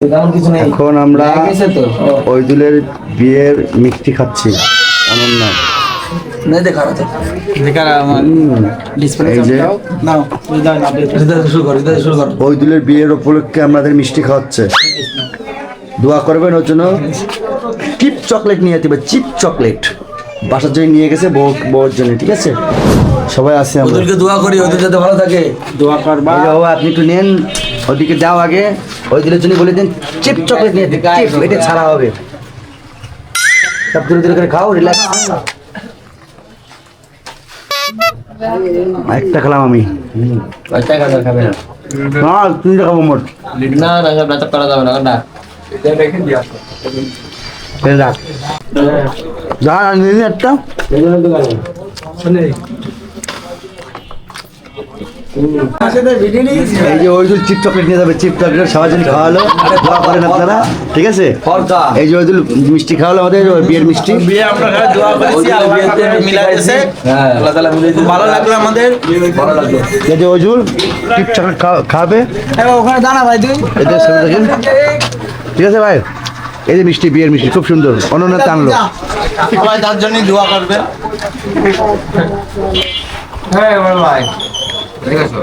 এখন আমরা ওইদুলের বিয়ের মিষ্টি খাচ্ছি অনন্য। ওইদুলের বিয়ের উপলক্ষে আমাদের মিষ্টি খাওয়াচ্ছে, দোয়া করবেন ওর জন্য। চিপ চকলেট নিয়ে যেতে হবে, চিপ চকলেট বাসার জন্য নিয়ে গেছে বউর জন্য, ঠিক আছে? সবাই আছে, ওদেরকে দোয়া করি, ওদের যাতে ভালো থাকে, দোয়া করবা। আপনি একটু নেন, ওদিকে যাও আগে, ওই দিনের জন্য বলে দিন চিপ চকলেট নিয়ে দিন, এটা ছাড়া হবে। সব ধীরে ধীরে করে খাও, রিল্যাক্স। একটা খেলাম আমি, খাবে না, না তিনটা খাবো মোট। না না সব নাটক করা যাবে না, না যা নিন একটা। এই যে ওই চিপ চকলেট নিয়ে যাবে, চিপ চকলেট সবার জন্য খাওয়ালো, দোয়া করেন আপনারা, ঠিক আছে? এই যে ওইদুল মিষ্টি খাওয়ালো, আমাদের বিয়ের মিষ্টি। বিয়ে আমরা দোয়া করেছি, আল্লাহ বিয়েতে মিলাই দিয়েছে, আল্লাহ তাআলা মিলাই দিয়েছে। ভালো লাগলো আমাদের, ভালো লাগলো। এই যে ওইদুল চিপ চকলেট খাবে, ওখানে দাঁড়া ভাই তুই, এদের সাথে দেখেন, ঠিক আছে ভাই? এই যে মিষ্টি, বিয়ের মিষ্টি খুব সুন্দর, অনন্য টানলো। সবাই তার জন্য দোয়া করবে। হ্যাঁ ভাই, ঠিক আছে।